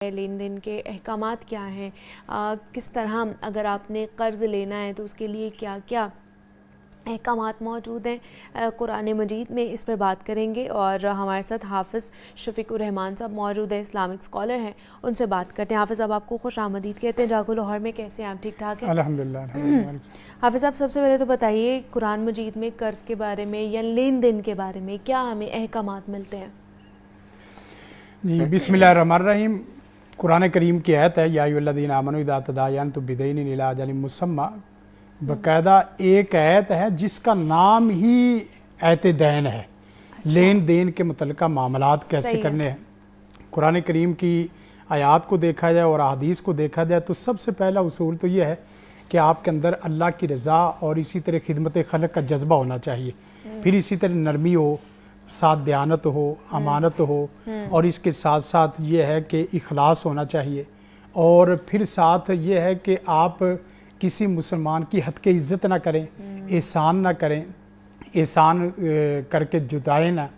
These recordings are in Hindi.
लेन देन के अहकामात क्या हैं, किस तरह अगर आपने कर्ज़ लेना है तो उसके लिए क्या क्या अहकामात मौजूद हैं कुरान मजीद में, इस पर बात करेंगे। और हमारे साथ हाफ़िज़ शफ़ीक़ुर रहमान साहब मौजूद हैं, इस्लामिक स्कॉलर हैं, उनसे बात करते हैं। हाफ़िज़ साहब आपको खुश आमदीद कहते हैं जागो लाहौर में, कैसे हैं आप? ठीक ठाक हैं अल्हम्दुलिल्लाह। हाफ़िज़ साहब सबसे पहले तो बताइए कुरान मजीद में कर्ज़ के बारे में या लेन देन के बारे में क्या हमें अहकामात मिलते हैं? जी, बिस्मिल्लाहिर्रहमानिर्रहीम। कुरान करीम की आयत है, या अय्युहल्लज़ीना आमनू इज़ा तदायनतुम बिदैनिन इला अजलिन मुसम्मा। बाकायदा एक आयत है जिसका नाम ही आयत दैन है। अच्छा। लेन देन के मुतल्लिक़ मामलात कैसे करने हैं। कुरान करीम की आयात को देखा जाए और अहादीस को देखा जाए तो सबसे पहला उसूल तो यह है कि आपके अंदर अल्लाह की रज़ा और इसी तरह खिदमत खल्क़ का जज्बा होना चाहिए। फिर इसी तरह नरमी हो, साथ दयानत हो, अमानत हो, और इसके साथ साथ ये है कि इखलास होना चाहिए। और फिर साथ ये है कि आप किसी मुसलमान की हद के इज़्ज़त ना करें, एहसान ना करें, एहसान करके जुदाएं ना।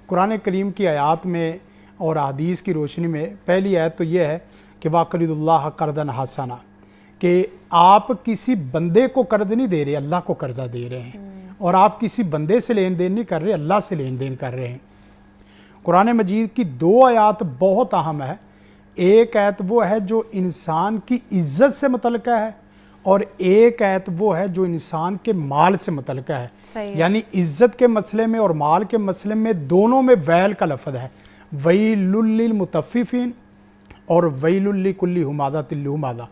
कुरान करीम की आयत में और हदीस की रोशनी में पहली आयत तो ये है कि वाक़रिदुल्लाह कर्दन हसना, कि आप किसी बंदे को कर्ज नहीं दे रहे, अल्लाह को कर्जा दे रहे हैं। और आप किसी बंदे से लेन देन नहीं कर रहे, अल्लाह से लेन देन कर रहे हैं। कुरान मजीद की दो आयत बहुत अहम है। एक आयत वो है जो इंसान की इज्जत से मुतल्लिक़ है, और एक आयत वो है जो इंसान के माल से मुतल्लिक़ है। यानी इज्जत के मसले में और माल के मसले में दोनों में वैल का लफ्ज़ है। वैलुल लिल मुतफ़्फ़िफ़ीन और वैलुल लिकुल्लि हुमाज़तिन लुमाज़ा।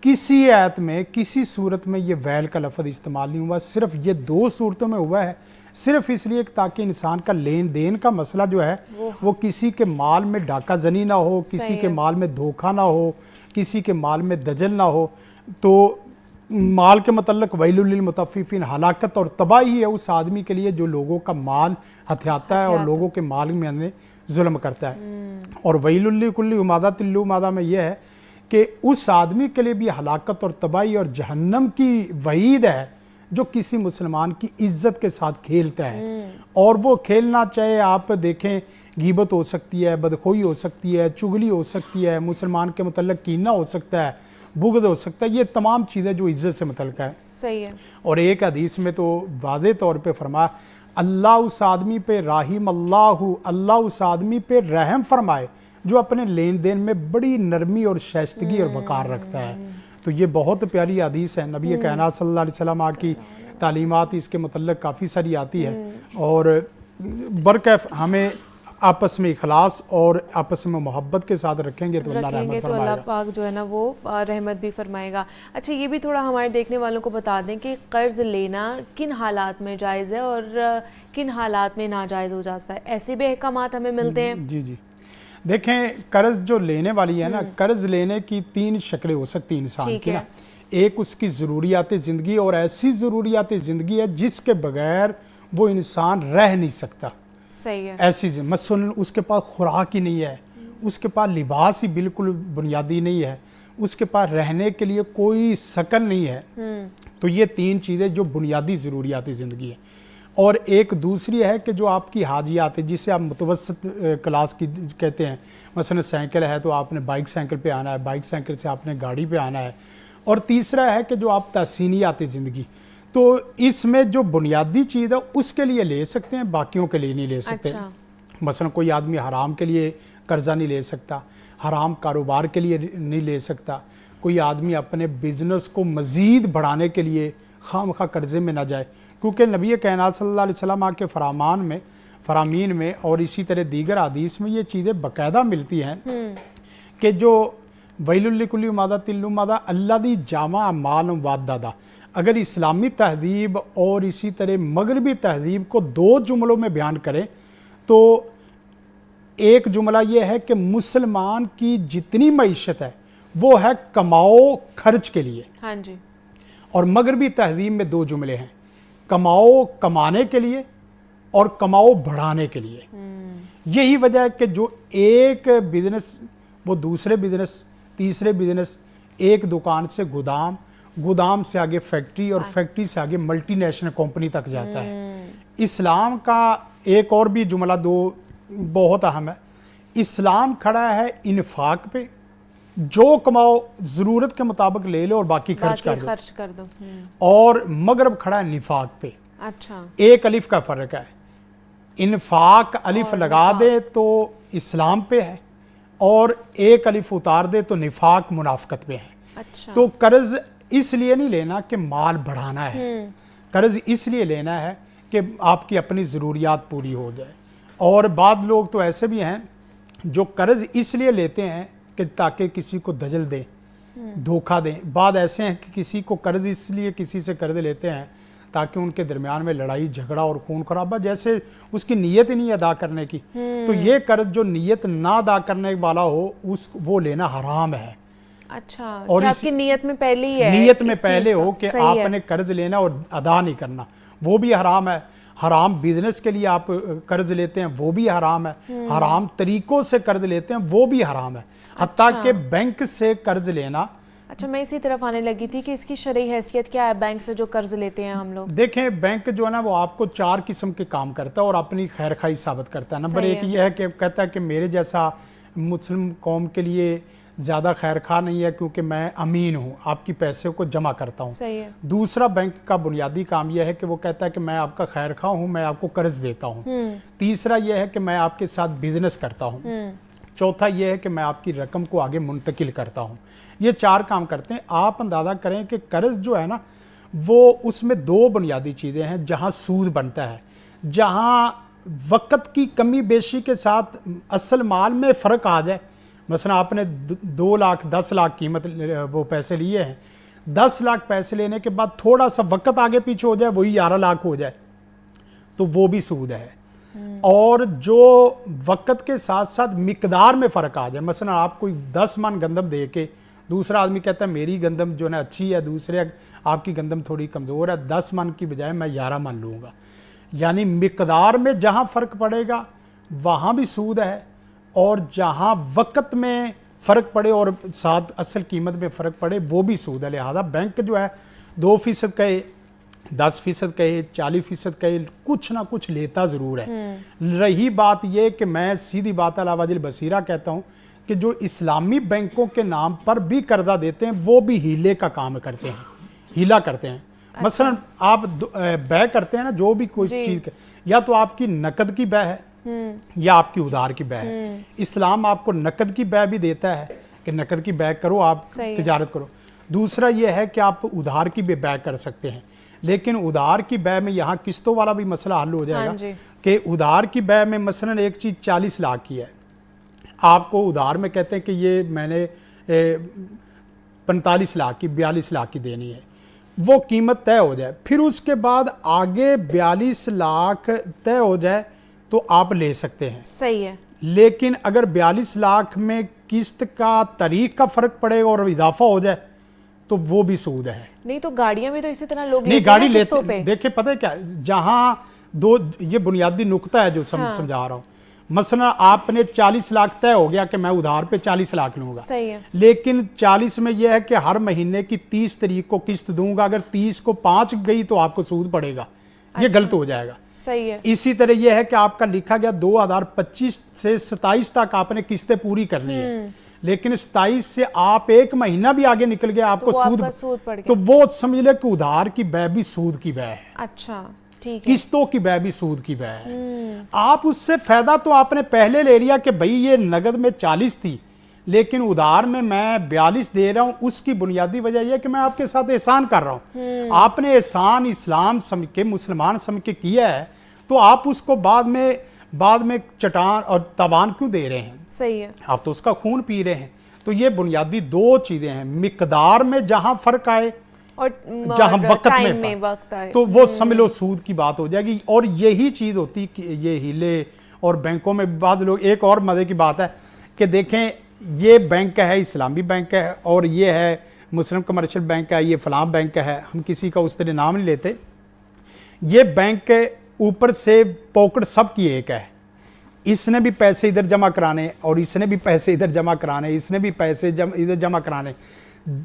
किसी आयत में किसी सूरत में ये वैल का लफ्ज़ इस्तेमाल नहीं हुआ, सिर्फ ये दो सूरतों में हुआ है, सिर्फ इसलिए ताकि इंसान का लेन देन का मसला जो है वो किसी के माल में डाका जनी ना हो, किसी के माल में धोखा ना हो, किसी के माल में दजल ना हो। तो माल के मतलब वैलुल लिल मुतफ़्फ़िफ़ीन, हलाकत और तबाही है उस आदमी के लिए जो लोगों का माल हथियाता है और लोगों के माल में जुल्म करता है। और वैलुल लिकुल्लि हुमाज़तिन लुमाज़ा में यह है कि उस आदमी के लिए भी हलाकत और तबाही और जहन्नम की वईद है जो किसी मुसलमान की इज्जत के साथ खेलता है। और वो खेलना चाहे आप देखें, गीबत हो सकती है, बदखोई हो सकती है, चुगली हो सकती है, मुसलमान के मुतल्लिक़ कीना हो सकता है, बुग़्ज़ हो सकता है, ये तमाम चीज़ें जो इज्जत से मुतल्लिक़ है। सही है। और एक हदीस में तो वाज़े तौर पे फरमाया, अल्लाह उस आदमी पे राहिम अल्लाहु, अल्लाह उस आदमी पे रहम फरमाए जो अपने लेन देन में बड़ी नरमी और शाइस्तगी और वक़ार रखता है। तो ये बहुत प्यारी हदीस है। नबी कायनात सल्लल्लाहु अलैहि वसल्लम की तालीमात इसके मुतल्लिक़ काफ़ी सारी आती है। और बरकैफ हमें आपस में इखलास और आपस में मोहब्बत के साथ रखेंगे तो अल्लाह पाक जो है ना वो रहमत भी फरमाएगा। अच्छा, ये भी थोड़ा हमारे देखने वालों को बता दें कि कर्ज़ लेना किन हालात में जायज़ है और किन हालात में नाजायज़ हो जाता है, ऐसे भी अहकामात हमें मिलते हैं। जी जी, देखें, कर्ज जो लेने वाली है ना, कर्ज लेने की तीन शक्लें हो सकती हैं इंसान की ना। एक उसकी ज़रूरियात ज़िंदगी, और ऐसी ज़रूरियात ज़िंदगी है जिसके बगैर वो इंसान रह नहीं सकता। सही है। ऐसी मसलन उसके पास खुराक ही नहीं है, उसके पास लिबास ही बिल्कुल बुनियादी नहीं है, उसके पास रहने के लिए कोई सकन नहीं है। तो ये तीन चीज़ें जो बुनियादी ज़रूरियात ज़िंदगी है। और एक दूसरी है कि जो आपकी हाजियात है, जिसे आप मुतवसत क्लास की कहते हैं। मसलन साइकिल है तो आपने बाइक साइकिल पे आना है, बाइक साइकिल से आपने गाड़ी पे आना है। और तीसरा है कि जो आप तहसीनियात ज़िंदगी, तो इसमें जो बुनियादी चीज़ है उसके लिए ले सकते हैं, बाकियों के लिए नहीं ले सकते। अच्छा। मसलन कोई आदमी हराम के लिए कर्जा नहीं ले सकता, हराम कारोबार के लिए नहीं ले सकता। कोई आदमी अपने बिजनेस को मज़ीद बढ़ाने के लिए खामखा कर्जे में ना जाए, क्योंकि नबी कायनात सल्लल्लाहु अलैहि वसल्लम के फरामीन में और इसी तरह दीगर हदीस में ये चीज़ें बाकायदा मिलती हैं कि जो वैलुल लिकुल्लि हुमाज़तिन लुमाज़ा अल्लादी जामा माल वादादा। अगर इस्लामी तहज़ीब और इसी तरह मगरबी तहज़ीब को दो जुमलों में बयान करें तो एक जुमला ये है कि मुसलमान की जितनी मईशत है वो है कमाओ खर्च के लिए। हाँ जी। और मगरबी तहज़ीब में दो जुमले हैं, कमाओ कमाने के लिए और कमाओ बढ़ाने के लिए। यही वजह है कि जो एक बिजनेस वो दूसरे बिजनेस, तीसरे बिजनेस, एक दुकान से गुदाम, गुदाम से आगे फैक्ट्री और फैक्ट्री से आगे मल्टीनेशनल कंपनी तक जाता है। इस्लाम का एक और भी जुमला दो बहुत अहम है। इस्लाम खड़ा है इन्फाक पे जो कमाओ ज़रूरत के मुताबिक ले लो और बाकी खर्च कर दो। और मगरब खड़ा है निफाक पे। अच्छा, एक अलिफ का फ़र्क है, इन्फाक अलिफ लगा दे तो इस्लाम पे है, और एक अलिफ उतार दे तो निफाक मुनाफकत पे है। अच्छा। तो कर्ज इसलिए नहीं लेना कि माल बढ़ाना है, कर्ज इसलिए लेना है कि आपकी अपनी ज़रूरियात पूरी हो जाए। और बाद लोग तो ऐसे भी हैं जो कर्ज इसलिए लेते हैं कि ताकि किसी को दजल दें, धोखा दें। बाद ऐसे हैं कि किसी को कर्ज इसलिए किसी से कर्ज लेते हैं ताकि उनके दरमियान में लड़ाई झगड़ा और खून खराबा, जैसे उसकी नीयत ही नहीं अदा करने की। तो ये कर्ज जो नीयत ना अदा करने वाला हो वो लेना हराम है। अच्छा, और आपकी नीयत में पहले ही है, नीयत में पहले हो कि आपने कर्ज लेना और अदा नहीं करना, वो भी हराम है। हराम बिजनेस के लिए आप कर्ज लेते हैं, वो भी हराम है। हराम तरीकों से कर्ज लेते हैं, वो भी हराम है। हत्ता कि बैंक से कर्ज लेना। अच्छा, मैं इसी तरफ आने लगी थी कि इसकी शरई हैसियत क्या है बैंक से जो कर्ज लेते हैं हम लोग? देखें, बैंक जो है ना वो आपको 4 किस्म के काम करता है और अपनी खैर खाई साबित करता है। नंबर 1 ये है कि कहता है कि मेरे जैसा मुस्लिम कौम के लिए ज़्यादा खैर खा नहीं है क्योंकि मैं अमीन हूँ, आपकी पैसे को जमा करता हूँ। सही है। दूसरा बैंक का बुनियादी काम यह है कि वो कहता है कि मैं आपका खैर खा हूँ, मैं आपको कर्ज देता हूँ। तीसरा यह है कि मैं आपके साथ बिजनेस करता हूँ। चौथा यह है कि मैं आपकी रकम को आगे मुंतकिल करता हूँ। ये 4 काम करते हैं। आप अंदाज़ा करें कि कर्ज जो है ना वो उसमें 2 बुनियादी चीज़ें हैं जहाँ सूद बनता है, जहाँ वक़्त की कमी बेशी के साथ असल माल में फ़र्क आ जाए। मसलन आपने 2 लाख 10 लाख कीमत वो पैसे लिए हैं, 10 लाख पैसे लेने के बाद थोड़ा सा वक़्त आगे पीछे हो जाए, वही 11 लाख हो जाए, तो वो भी सूद है। और जो वक़्त के साथ साथ मिकदार में फ़र्क आ जाए, मसलन आप कोई 10 मन गंदम दे के दूसरा आदमी कहता है मेरी गंदम जो है अच्छी है, दूसरे आपकी गंदम थोड़ी कमज़ोर है, 10 मन की बजाय मैं 11 मन लूँगा। यानी मिकदार में जहाँ फ़र्क पड़ेगा वहाँ भी सूद है, और जहाँ वक़्त में फ़र्क पड़े और साथ असल कीमत में फ़र्क पड़े वो भी सूद है। लिहाजा बैंक जो है 2% कहे, 10% कहे, 40% कहे, कुछ ना कुछ लेता ज़रूर है। रही बात ये कि मैं सीधी बात अला वजिल बसीरा कहता हूँ कि जो इस्लामी बैंकों के नाम पर भी कर्जा देते हैं वो भी हीले का काम करते हैं, हीला करते हैं। अच्छा। मसलन आप बै करते हैं ना, जो भी कोई चीज़, या तो आपकी नकद की बै है या आपकी उधार की बै है। इस्लाम आपको नकद की बै भी देता है कि नकद की बै करो, आप तिजारत करो। दूसरा यह है कि आप उधार की भी बै कर सकते हैं, लेकिन उधार की बै में यहाँ किस्तों वाला भी मसला हल हो जाएगा कि उधार की बै में मसलन एक चीज़ 40 लाख की है, आपको उधार में कहते हैं कि ये मैंने 45 लाख की 42 लाख की देनी है, वो कीमत तय हो जाए, फिर उसके बाद आगे 42 लाख तय हो जाए तो आप ले सकते हैं। सही है। लेकिन अगर 42 लाख में किस्त का तारीख का फ़र्क पड़ेगा और इजाफा हो जाए तो वो भी सूद है। नहीं तो गाड़ियां भी तो इसी तरह लोग नहीं, गाड़ी लेते, देखिए पता है क्या, जहां 2 ये बुनियादी नुक्ता है जो समझा रहा हूँ। मसलन आपने 40 लाख तय हो गया कि मैं उधार पे 40 लाख लूंगा, सही है। लेकिन 40 में यह है कि हर महीने की 30 तारीख को किस्त दूंगा, अगर 30 को 5 गई तो आपको सूद पड़ेगा। ये गलत हो जाएगा। सही है। इसी तरह यह है कि आपका लिखा गया 2025 से 27 तक आपने किस्तें पूरी करनी है, लेकिन 27 से आप 1 महीना भी आगे निकल गया, आपको तो सूद पड़ गया। तो वो समझ ले कि उधार की बै भी सूद की बै है। अच्छा, ठीक है। किस्तों की बै भी सूद की बै है। आप उससे फायदा तो आपने पहले ले लिया कि भाई ये नगद में 40 थी, लेकिन उधार में मैं 42 दे रहा हूं। उसकी बुनियादी वजह यह कि मैं आपके साथ एहसान कर रहा हूं। आपने एहसान इस्लाम समझ के, मुसलमान समझ के किया है, तो आप उसको बाद में चटान और तवान क्यों दे रहे हैं? सही है। आप तो उसका खून पी रहे हैं। तो ये बुनियादी 2 चीजें हैं, मिकदार में जहां फर्क आए और जहां वक्त में वक्त आए, तो वो समझ लो सूद की बात हो जाएगी। और यही चीज होती कि ये हीले और बैंकों में बाद लोग, एक और मजे की बात है कि देखें ये बैंक है, इस्लामी बैंक है, और ये है मुस्लिम कमर्शियल बैंक है, ये फलां बैंक है, हम किसी का उस तरह नाम नहीं लेते। ये बैंक के ऊपर से पॉकेट सबकी एक है, इसने भी पैसे इधर जमा कराने और इसने भी पैसे इधर जमा कराने, इसने भी पैसे इधर जमा कराने।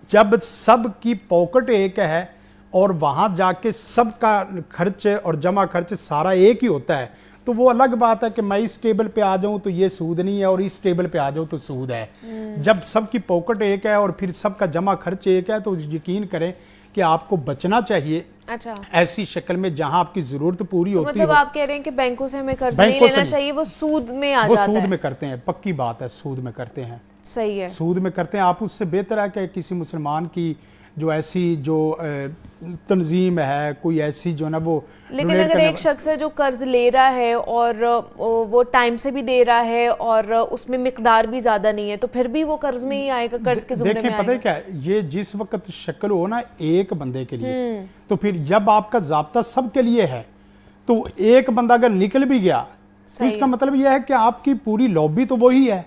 जब सब की पॉकेट एक है और वहाँ जाके सबका खर्च और जमा खर्च सारा एक ही होता है, तो वो अलग बात है कि मैं इस टेबल पे आ जाऊं तो ये सूद नहीं है और इस टेबल पे आ जाऊं तो सूद है। जब सबकी पॉकेट एक है और फिर सबका जमा खर्च एक है तो यकीन करें कि आपको बचना चाहिए अच्छा, ऐसी शक्ल में जहां आपकी जरूरत पूरी तो होती मतलब हो। आप कह रहे हैं कि बैंकों से हमें कर्ज नहीं लेना चाहिए, वो सूद में आ वो जाता सूद है। में करते हैं, पक्की बात है, सूद में करते हैं, सही है, सूद में करते हैं। आप उससे बेहतर है कि किसी मुसलमान की जो ऐसी जो तंजीम है, कोई ऐसी जो ना वो लेकिन donate अगर करने एक शख्स है जो कर्ज ले रहा है और वो टाइम से भी दे रहा है और उसमें मिकदार भी ज्यादा नहीं है, तो फिर भी वो कर्ज में ही आएगा, कर्ज के जुमरे में देखें, पता है आएगा। क्या है, ये जिस वक्त शक्ल हो ना एक बंदे के लिए, तो फिर जब आपका जाब्ता सबके लिए है तो एक बंदा अगर निकल भी गया तो इसका मतलब यह है कि आपकी पूरी लॉबी तो वही है।